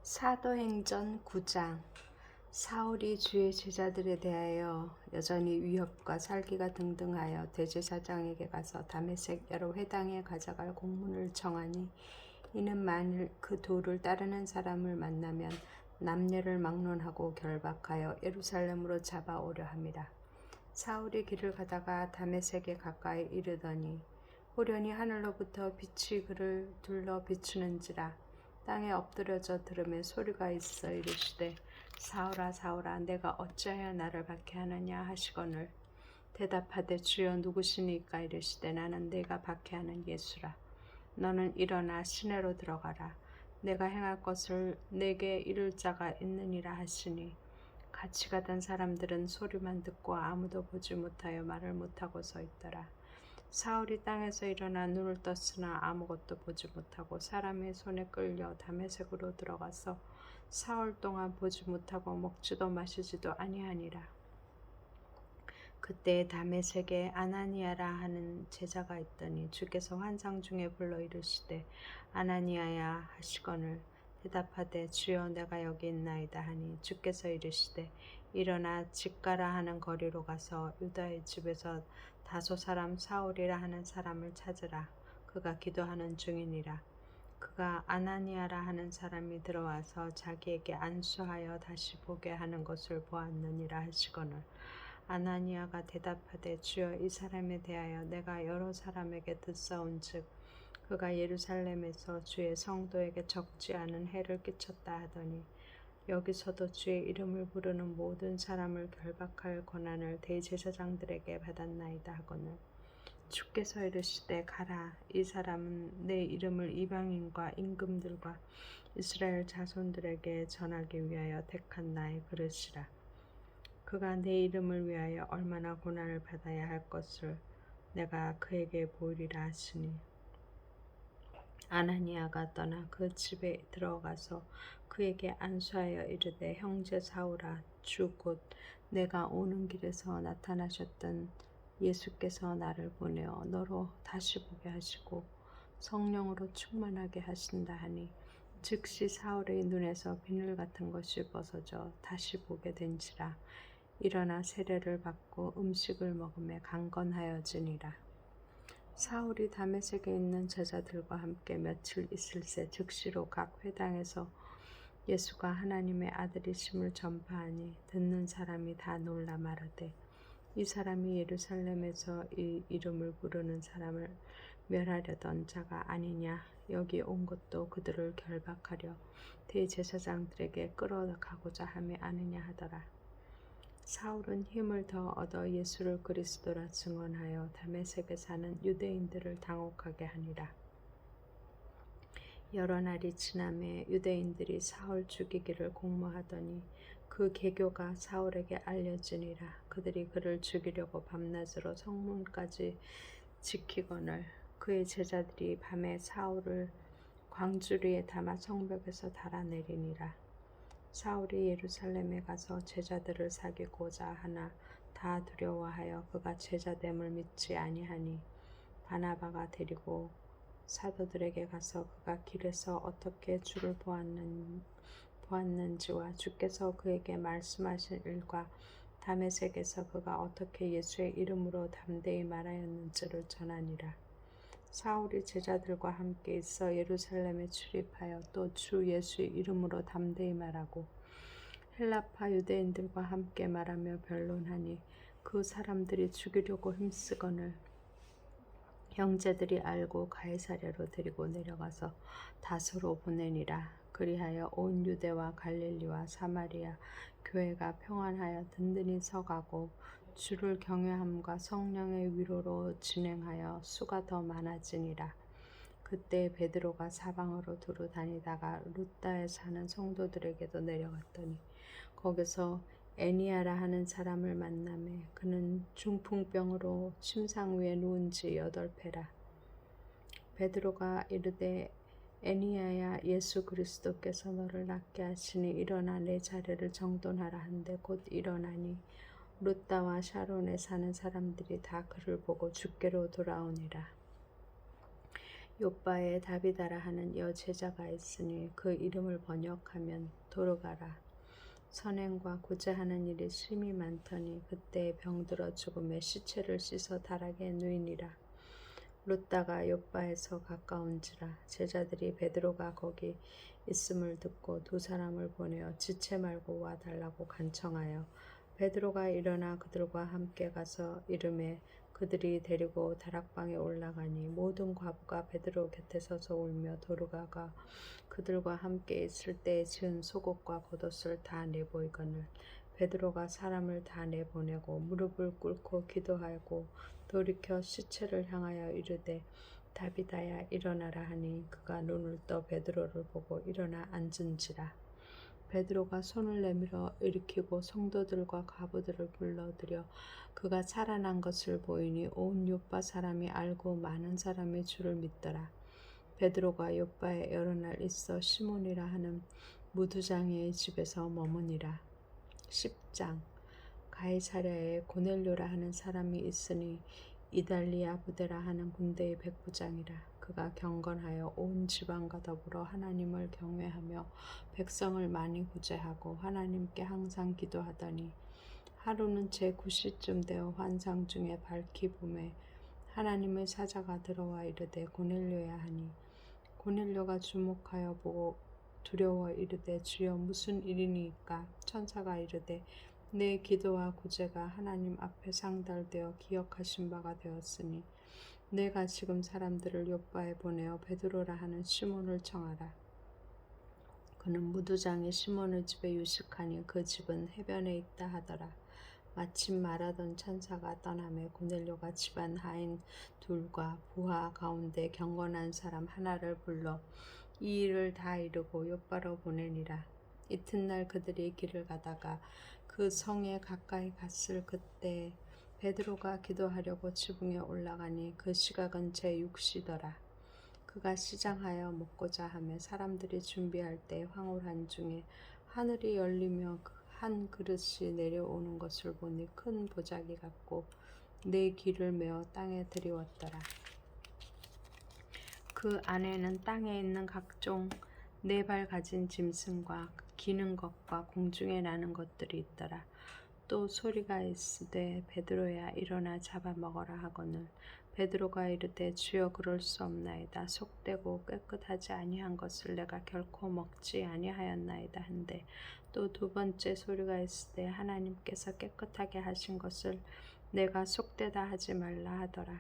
사도행전 9장. 사울이 주의 제자들에 대하여 여전히 위협과 살기가 등등하여 대제사장에게 가서 다메섹 여러 회당에 가져갈 공문을 청하니, 이는 만일 그 도를 따르는 사람을 만나면 남녀를 막론하고 결박하여 예루살렘으로 잡아오려 함이라. 사울이 길을 가다가 다메섹에 가까이 이르더니 호련히 하늘로부터 빛이 그를 둘러 비추는지라. 땅에 엎드려져 들음에 소리가 있어 이르시되, 사울아 사울아, 내가 어찌하여 나를 박해하느냐 하시거늘, 대답하되 주여 누구시니까 이르시되, 나는 내가 박해하는 예수라. 너는 일어나 시내로 들어가라. 내가 행할 것을 내게 이를 자가 있느니라 하시니, 같이 가던 사람들은 소리만 듣고 아무도 보지 못하여 말을 못하고 서 있더라. 사울이 땅에서 일어나 눈을 떴으나 아무것도 보지 못하고 사람의 손에 끌려 다메섹으로 들어가서 사흘 동안 보지 못하고 먹지도 마시지도 아니하니라. 그때 다메섹에 아나니아라 하는 제자가 있더니 주께서 환상 중에 불러 이르시되, 아나니아야 하시거늘, 대답하되 주여 내가 여기 있나이다 하니, 주께서 이르시되, 일어나 직가라 하는 거리로 가서 유다의 집에서 다소 사람 사울이라 하는 사람을 찾으라. 그가 기도하는 중이니라. 그가 아나니아라 하는 사람이 들어와서 자기에게 안수하여 다시 보게 하는 것을 보았느니라 하시거늘, 아나니아가 대답하되 주여, 이 사람에 대하여 내가 여러 사람에게 듣사온즉 그가 예루살렘에서 주의 성도에게 적지 않은 해를 끼쳤다 하더니, 여기서도 주의 이름을 부르는 모든 사람을 결박할 권한을 대제사장들에게 받았나이다 하거늘, 주께서 이르시되 가라. 이 사람은 내 이름을 이방인과 임금들과 이스라엘 자손들에게 전하기 위하여 택한 나의 그릇이라. 그가 내 이름을 위하여 얼마나 고난을 받아야 할 것을 내가 그에게 보이리라 하시니, 아나니아가 떠나 그 집에 들어가서 그에게 안수하여 이르되, 형제 사울아, 주 곧 내가 오는 길에서 나타나셨던 예수께서 나를 보내어 너로 다시 보게 하시고 성령으로 충만하게 하신다 하니, 즉시 사울의 눈에서 비늘 같은 것이 벗어져 다시 보게 된지라. 일어나 세례를 받고 음식을 먹음에 강건하여지니라. 사울이 다메섹에 있는 제자들과 함께 며칠 있을새 즉시로 각 회당에서 예수가 하나님의 아들이심을 전파하니, 듣는 사람이 다 놀라 말하되, 이 사람이 예루살렘에서 이 이름을 부르는 사람을 멸하려던 자가 아니냐. 여기 온 것도 그들을 결박하려 대제사장들에게 끌어가고자 함이 아니냐 하더라. 사울은 힘을 더 얻어 예수를 그리스도라 증언하여 다메섹에 사는 유대인들을 당혹하게 하니라. 여러 날이 지나매 유대인들이 사울 죽이기를 공모하더니 그 계교가 사울에게 알려지니라. 그들이 그를 죽이려고 밤낮으로 성문까지 지키거늘, 그의 제자들이 밤에 사울을 광주리에 담아 성벽에서 달아내리니라. 사울이 예루살렘에 가서 제자들을 사귀고자 하나 다 두려워하여 그가 제자됨을 믿지 아니하니, 바나바가 데리고 사도들에게 가서 그가 길에서 어떻게 주를 보았는지와 주께서 그에게 말씀하신 일과 다메섹에서 그가 어떻게 예수의 이름으로 담대히 말하였는지를 전하니라. 사울이 제자들과 함께 있어 예루살렘에 출입하여 또 주 예수의 이름으로 담대히 말하고 헬라파 유대인들과 함께 말하며 변론하니, 그 사람들이 죽이려고 힘쓰거늘 형제들이 알고 가이사랴로 데리고 내려가서 다소로 보내니라. 그리하여 온 유대와 갈릴리와 사마리아 교회가 평안하여 든든히 서가고 주를 경외함과 성령의 위로로 진행하여 수가 더 많아지니라. 그때 베드로가 사방으로 두루 다니다가 룻다에 사는 성도들에게도 내려갔더니 거기서 애니아라 하는 사람을 만나매, 그는 중풍병으로 침상 위에 누운 지 8회라. 베드로가 이르되, 애니아야, 예수 그리스도께서 너를 낫게 하시니 일어나 내 자리를 정돈하라 한데 곧 일어나니, 룻다와 샤론에 사는 사람들이 다 그를 보고 주께로 돌아오니라. 욥바에 다비다라 하는 여제자가 있으니 그 이름을 번역하면 도르가라. 선행과 구제하는 일이 심히 많더니 그때 병들어 죽음에 시체를 씻어 다락에 누이니라. 룻다가 욥바에서 가까운지라. 제자들이 베드로가 거기 있음을 듣고 두 사람을 보내어 지체 말고 와달라고 간청하여 베드로가 일어나 그들과 함께 가서 이름에 그들이 데리고 다락방에 올라가니 모든 과부가 베드로 곁에 서서 울며 도르가가 그들과 함께 있을 때에 지은 속옷과 겉옷을 다 내보이거늘 베드로가 사람을 다 내보내고 무릎을 꿇고 기도하고 돌이켜 시체를 향하여 이르되 다비다야 일어나라 하니 그가 눈을 떠 베드로를 보고 일어나 앉은지라. 베드로가 손을 내밀어 일으키고 성도들과 과부들을 불러들여 그가 살아난 것을 보이니 온 욥바 사람이 알고 많은 사람이 주를 믿더라. 베드로가 욥바에 여러 날 있어 시몬이라 하는 무두장이의 집에서 머무니라. 10장. 가이사랴에 고넬료라 하는 사람이 있으니 이달리아 부대라 하는 군대의 백부장이라. 그가 경건하여 온 지방과 더불어 하나님을 경외하며 백성을 많이 구제하고 하나님께 항상 기도하더니 하루는 제9시쯤 되어 환상 중에 밝히 봄에 하나님의 사자가 들어와 이르되 고넬료야 하니 고넬료가 주목하여 보고 두려워 이르되 주여 무슨 일이니까. 천사가 이르되 내 기도와 구제가 하나님 앞에 상달되어 기억하신 바가 되었으니 내가 지금 사람들을 욥바에 보내어 베드로라 하는 시몬을 청하라. 그는 무두장이 시몬의 집에 유식하니 그 집은 해변에 있다 하더라. 마침 말하던 천사가 떠나매 고넬료가 집안 하인 둘과 부하 가운데 경건한 사람 하나를 불러 이 일을 다 이루고 욥바로 보내니라. 이튿날 그들이 길을 가다가 그 성에 가까이 갔을 그때 베드로가 기도하려고 지붕에 올라가니 그 시각은 제6시더라. 그가 시장하여 먹고자 하며 사람들이 준비할 때 황홀한 중에 하늘이 열리며 한 그릇이 내려오는 것을 보니 큰 보자기 같고 네 귀를 메어 땅에 들이웠더라. 그 안에는 땅에 있는 각종 네 발 가진 짐승과 기는 것과 공중에 나는 것들이 있더라. 또 소리가 있으되 베드로야 일어나 잡아먹어라 하거늘 베드로가 이르되 주여 그럴 수 없나이다. 속되고 깨끗하지 아니한 것을 내가 결코 먹지 아니하였나이다 한데 또 두 번째 소리가 있으되 하나님께서 깨끗하게 하신 것을 내가 속되다 하지 말라 하더라.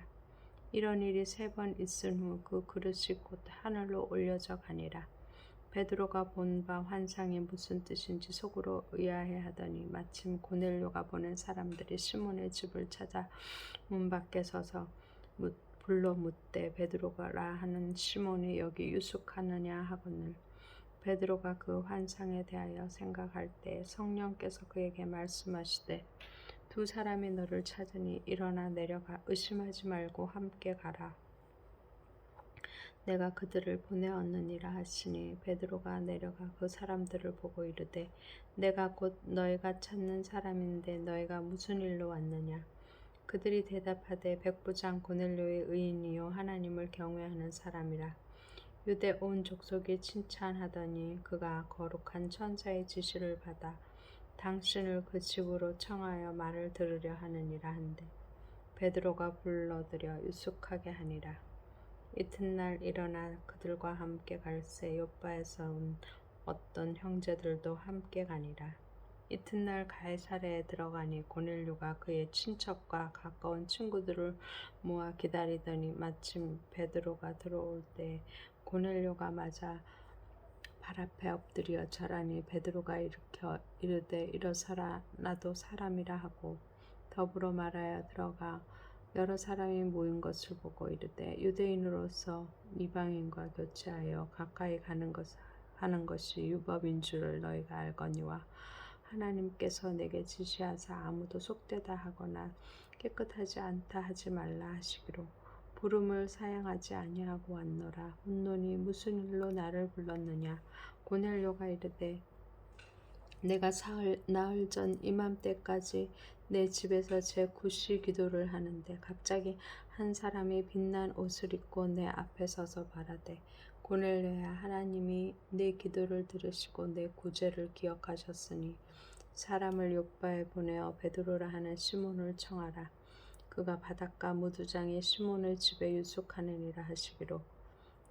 이런 일이 3번 있은 후 그 그릇이 곧 하늘로 올려져 가니라. 베드로가 본 바 환상이 무슨 뜻인지 속으로 의아해 하더니 마침 고넬료가 보낸 사람들이 시몬의 집을 찾아 문 밖에 서서 불러 묻되 베드로라 하는 시몬이 여기 유숙하느냐 하거늘 베드로가 그 환상에 대하여 생각할 때 성령께서 그에게 말씀하시되 두 사람이 너를 찾으니 일어나 내려가 의심하지 말고 함께 가라. 내가 그들을 보내었느니라 하시니 베드로가 내려가 그 사람들을 보고 이르되 내가 곧 너희가 찾는 사람인데 너희가 무슨 일로 왔느냐. 그들이 대답하되 백부장 고넬료의 의인이요 하나님을 경외하는 사람이라. 유대 온 족속이 칭찬하더니 그가 거룩한 천사의 지시를 받아 당신을 그 집으로 청하여 말을 들으려 하느니라 한데 베드로가 불러들여 유숙하게 하니라. 이튿날 일어나 그들과 함께 갈새 욥바에서 온 어떤 형제들도 함께 가니라. 이튿날 가이사랴에 들어가니 고넬료가 그의 친척과 가까운 친구들을 모아 기다리더니 마침 베드로가 들어올 때 고넬료가 맞아 발 앞에 엎드려 절하니 베드로가 일으켜 이르되 일어서라 나도 사람이라 하고 더불어 말하여 들어가 여러 사람이 모인 것을 보고 이르되 유대인으로서 이방인과 교제하여 가까이 하는 것이 율법인 줄을 너희가 알거니와 하나님께서 내게 지시하사 아무도 속되다 하거나 깨끗하지 않다 하지 말라 하시기로 부름을 사양하지 아니하고 왔노라. 혼돈이 무슨 일로 나를 불렀느냐. 고넬료가 이르되 내가 나흘 전 이맘때까지 내 집에서 제9시 기도를 하는데 갑자기 한 사람이 빛난 옷을 입고 내 앞에 서서 말하되 고넬료야, 하나님이 내 기도를 들으시고 내 구제를 기억하셨으니 사람을 욥바에 보내어 베드로라 하는 시몬을 청하라. 그가 바닷가 무두장이 시몬의 집에 유숙하느니라 하시기로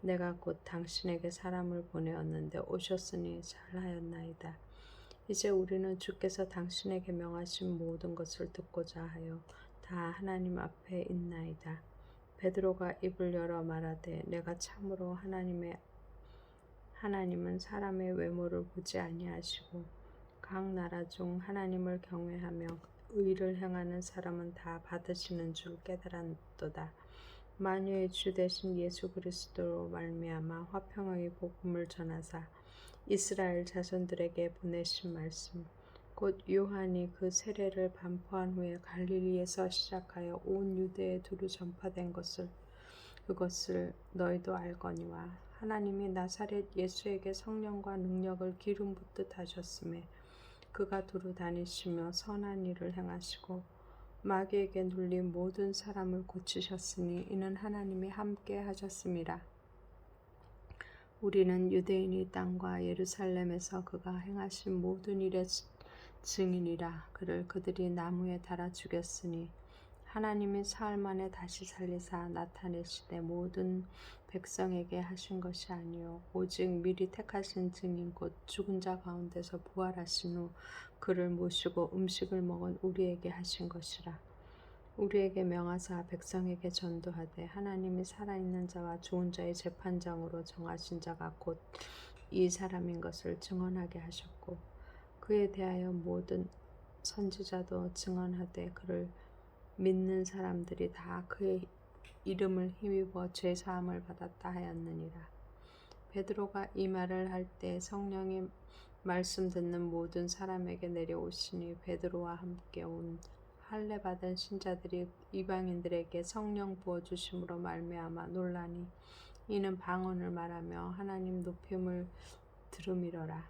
내가 곧 당신에게 사람을 보내었는데 오셨으니 잘하였나이다. 이제 우리는 주께서 당신에게 명하신 모든 것을 듣고자 하여 다 하나님 앞에 있나이다. 베드로가 입을 열어 말하되 내가 참으로 하나님은 사람의 외모를 보지 아니하시고 각 나라 중 하나님을 경외하며 의를 행하는 사람은 다 받으시는 줄 깨달았도다. 만유의 주 되신 예수 그리스도로 말미암아 화평의 복음을 전하사 이스라엘 자손들에게 보내신 말씀 곧 요한이 그 세례를 반포한 후에 갈릴리에서 시작하여 온 유대에 두루 전파된 그것을 너희도 알거니와 하나님이 나사렛 예수에게 성령과 능력을 기름 붓듯 하셨음에 그가 두루 다니시며 선한 일을 행하시고 마귀에게 눌린 모든 사람을 고치셨으니 이는 하나님이 함께 하셨음이라. 우리는 유대인의 땅과 예루살렘에서 그가 행하신 모든 일의 증인이라. 그를 그들이 나무에 달아 죽였으니 하나님이 사흘 만에 다시 살리사 나타내시되 모든 백성에게 하신 것이 아니요 오직 미리 택하신 증인 곧 죽은 자 가운데서 부활하신 후 그를 모시고 음식을 먹은 우리에게 하신 것이라. 우리에게 명하사 백성에게 전도하되 하나님이 살아있는 자와 죽은 자의 재판장으로 정하신 자가 곧 이 사람인 것을 증언하게 하셨고 그에 대하여 모든 선지자도 증언하되 그를 믿는 사람들이 다 그의 이름을 힘입어 죄사함을 받았다 하였느니라. 베드로가 이 말을 할 때 성령이 말씀 듣는 모든 사람에게 내려오시니 베드로와 함께 온 할례 받은 신자들이 이방인들에게 성령 부어 주심으로 말미암아 놀라니 이는 방언을 말하며 하나님 높임을 들음이러라.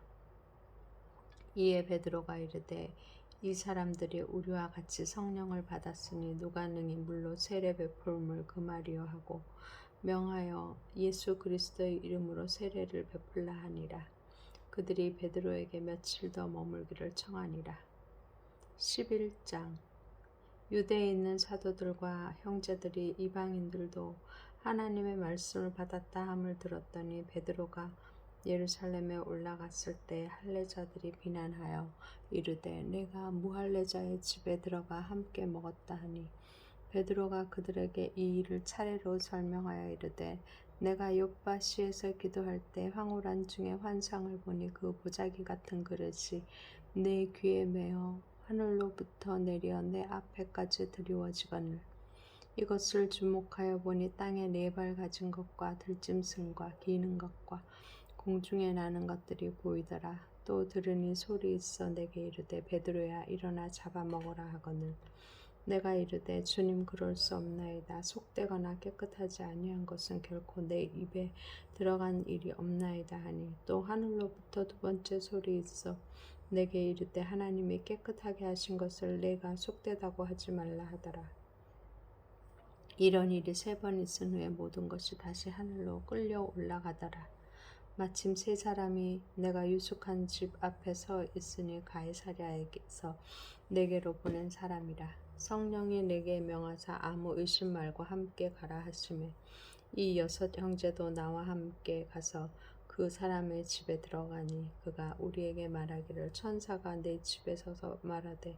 이에 베드로가 이르되 이 사람들이 우리와 같이 성령을 받았으니 누가 능히 물로 세례 베풀음을 금하리요 하고 명하여 예수 그리스도의 이름으로 세례를 베풀라 하니라. 그들이 베드로에게 며칠 더 머물기를 청하니라. 11장 유대에 있는 사도들과 형제들이 이방인들도 하나님의 말씀을 받았다 함을 들었더니 베드로가 예루살렘에 올라갔을 때 할례자들이 비난하여 이르되 내가 무할례자의 집에 들어가 함께 먹었다 하니 베드로가 그들에게 이 일을 차례로 설명하여 이르되 내가 욥바시에서 기도할 때 황홀한 중에 환상을 보니 그 보자기 같은 그릇이 내 귀에 매어 하늘로부터 내려 내 앞에까지 드리워지거늘 이것을 주목하여 보니 땅에 4발 가진 것과 들짐승과 기는 것과 공중에 나는 것들이 보이더라. 또 들으니 소리 있어 내게 이르되 베드로야 일어나 잡아먹으라 하거늘 내가 이르되 주님 그럴 수 없나이다. 속되거나 깨끗하지 아니한 것은 결코 내 입에 들어간 일이 없나이다 하니 또 하늘로부터 2번째 소리 있어 내게 이르되 하나님이 깨끗하게 하신 것을 내가 속되다고 하지 말라 하더라. 이런 일이 3번 있은 후에 모든 것이 다시 하늘로 끌려 올라가더라. 마침 3사람이 내가 유숙한 집 앞에 서 있으니 가이사랴에서 내게로 보낸 사람이라. 성령이 내게 명하사 아무 의심 말고 함께 가라 하시매 이 6 형제도 나와 함께 가서 그 사람의 집에 들어가니 그가 우리에게 말하기를 천사가 내 집에 서서 말하되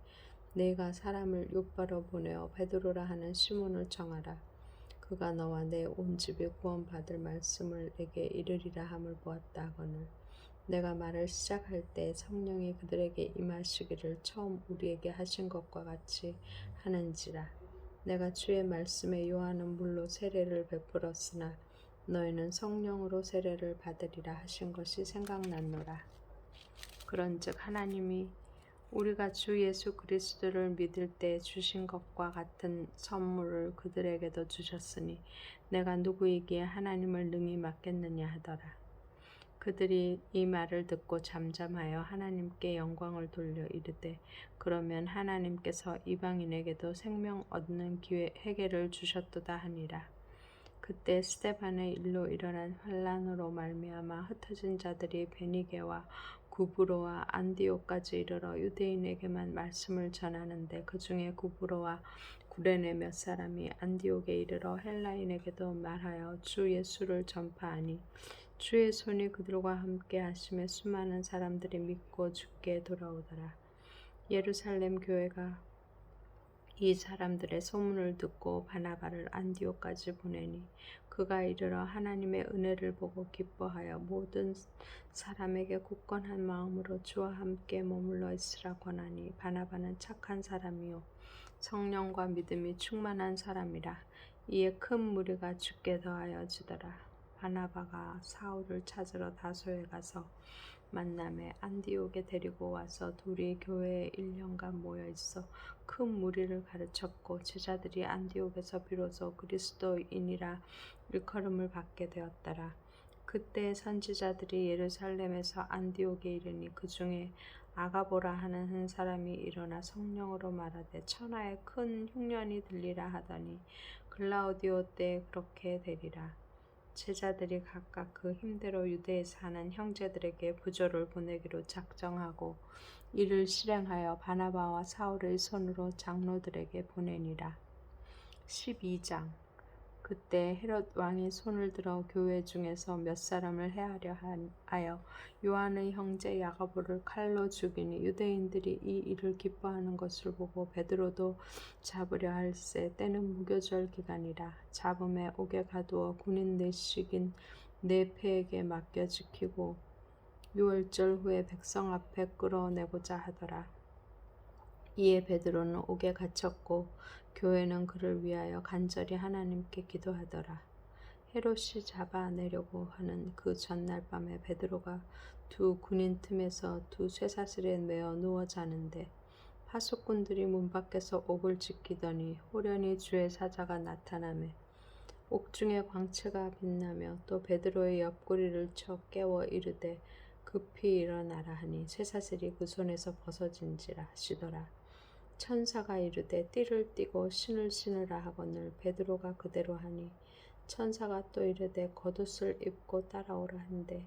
내가 사람을 욥바로 보내어 베드로라 하는 시몬을 청하라. 그가 너와 내 온 집이 구원받을 말씀을 내게 이르리라 함을 보았다 하거늘 내가 말을 시작할 때 성령이 그들에게 임하시기를 처음 우리에게 하신 것과 같이 하는지라. 내가 주의 말씀에 요한은 물로 세례를 베풀었으나 너희는 성령으로 세례를 받으리라 하신 것이 생각났노라. 그런즉 하나님이 우리가 주 예수 그리스도를 믿을 때 주신 것과 같은 선물을 그들에게도 주셨으니 내가 누구이기에 하나님을 능히 맡겠느냐 하더라. 그들이 이 말을 듣고 잠잠하여 하나님께 영광을 돌려 이르되 그러면 하나님께서 이방인에게도 생명 얻는 회개를 주셨도다 하니라. 그때 스데반의 일로 일어난 환란으로 말미암아 흩어진 자들이 베니게와 구브로와 안디옥까지 이르러 유대인에게만 말씀을 전하는데 그 중에 구브로와 구레네 몇 사람이 안디옥에 이르러 헬라인에게도 말하여 주 예수를 전파하니 주의 손이 그들과 함께 하심에 수많은 사람들이 믿고 주께 돌아오더라. 예루살렘 교회가 이 사람들의 소문을 듣고 바나바를 안디옥까지 보내니 그가 이르러 하나님의 은혜를 보고 기뻐하여 모든 사람에게 굳건한 마음으로 주와 함께 머물러 있으라 권하니 바나바는 착한 사람이요 성령과 믿음이 충만한 사람이라. 이에 큰 무리가 주께 더하여지더라. 바나바가 사울을 찾으러 다소에 가서 만남에 안디옥에 데리고 와서 둘이 교회에 1년간 모여 있어 큰 무리를 가르쳤고 제자들이 안디옥에서 비로소 그리스도인이라 일컬음을 받게 되었더라. 그때 선지자들이 예루살렘에서 안디옥에 이르니 그 중에 아가보라 하는 한 사람이 일어나 성령으로 말하되 천하에 큰 흉년이 들리라 하더니 글라우디오 때 그렇게 되리라. 제자들이 각각 그 힘대로 유대에 사는 형제들에게 부조를 보내기로 작정하고 이를 실행하여 바나바와 사울의 손으로 장로들에게 보내니라. 12장. 그때 헤롯 왕이 손을 들어 교회 중에서 몇 사람을 해하려 하여 요한의 형제 야고보를 칼로 죽이니 유대인들이 이 일을 기뻐하는 것을 보고 베드로도 잡으려 할세. 때는 무교절 기간이라. 잡음에 옥에 가두어 군인 내식인 네 패에게 맡겨 지키고 유월절 후에 백성 앞에 끌어내고자 하더라. 이에 베드로는 옥에 갇혔고 교회는 그를 위하여 간절히 하나님께 기도하더라. 헤롯이 잡아내려고 하는 그 전날 밤에 베드로가 두 군인 틈에서 두 쇠사슬에 매어 누워 자는데 파수꾼들이 문 밖에서 옥을 지키더니 호련히 주의 사자가 나타나매 옥중에 광채가 빛나며 또 베드로의 옆구리를 쳐 깨워 이르되 급히 일어나라 하니 쇠사슬이 그 손에서 벗어진지라 하시더라. 천사가 이르되 띠를 띠고 신을 신으라 하거늘 베드로가 그대로 하니 천사가 또 이르되 겉옷을 입고 따라오라 한데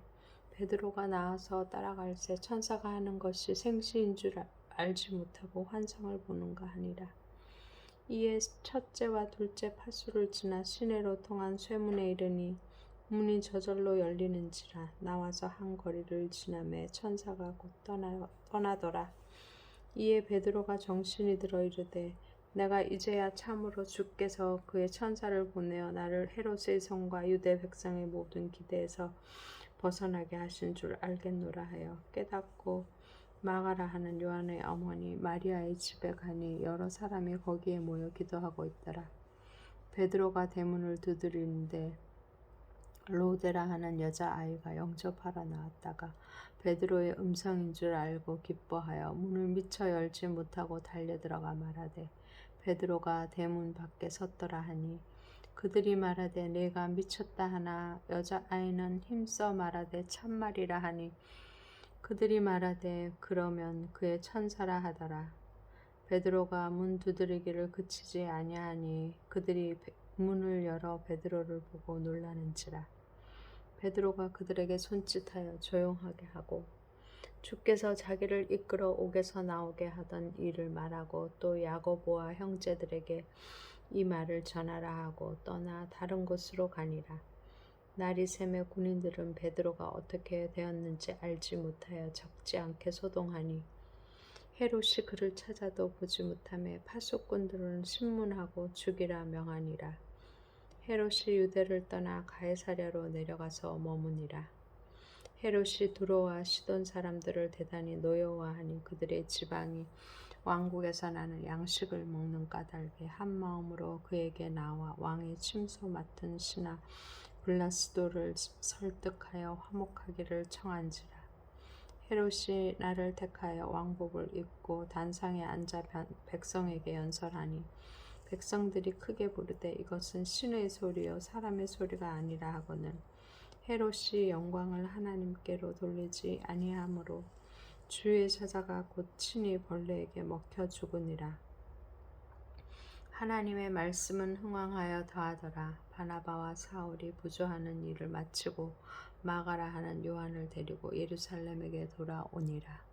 베드로가 나와서 따라갈새 천사가 하는 것이 생시인 줄 알지 못하고 환상을 보는가 하니라. 이에 첫째와 둘째 파수를 지나 시내로 통한 쇠문에 이르니 문이 저절로 열리는지라. 나와서 한 거리를 지나매 천사가 곧 떠나더라. 이에 베드로가 정신이 들어 이르되 내가 이제야 참으로 주께서 그의 천사를 보내어 나를 헤롯의 성과 유대 백성의 모든 기대에서 벗어나게 하신 줄 알겠노라 하여 깨닫고 마가라 하는 요한의 어머니 마리아의 집에 가니 여러 사람이 거기에 모여 기도하고 있더라. 베드로가 대문을 두드리는데 로데라 하는 여자아이가 영접하러 나왔다가 베드로의 음성인 줄 알고 기뻐하여 문을 미처 열지 못하고 달려들어가 말하되 베드로가 대문 밖에 섰더라 하니 그들이 말하되 내가 미쳤다 하나 여자아이는 힘써 말하되 참말이라 하니 그들이 말하되 그러면 그의 천사라 하더라. 베드로가 문 두드리기를 그치지 아니하니 그들이 문을 열어 베드로를 보고 놀라는지라. 베드로가 그들에게 손짓하여 조용하게 하고 주께서 자기를 이끌어 옥에서 나오게 하던 일을 말하고 또 야고보와 형제들에게 이 말을 전하라 하고 떠나 다른 곳으로 가니라. 날이 새매 군인들은 베드로가 어떻게 되었는지 알지 못하여 적지 않게 소동하니 헤롯이 그를 찾아도 보지 못하며 파수꾼들은 신문하고 죽이라 명하니라. 헤롯이 유대를 떠나 가이사랴로 내려가서 머무니라. 헤롯이 두로와 시돈 사람들을 대단히 노여워하니 그들의 지방이 왕국에서 나는 양식을 먹는 까닭에 한 마음으로 그에게 나와 왕의 침소 맡은 신하 블라스도를 설득하여 화목하기를 청한지라. 헤롯이 나를 택하여 왕복을 입고 단상에 앉아 백성에게 연설하니 백성들이 크게 부르되 이것은 신의 소리요 사람의 소리가 아니라 하거늘 헤롯이 영광을 하나님께로 돌리지 아니하므로 주의 사자가 곧 친히 벌레에게 먹혀 죽으니라. 하나님의 말씀은 흥왕하여 더하더라. 바나바와 사울이 부조하는 일을 마치고 마가라 하는 요한을 데리고 예루살렘에게 돌아오니라.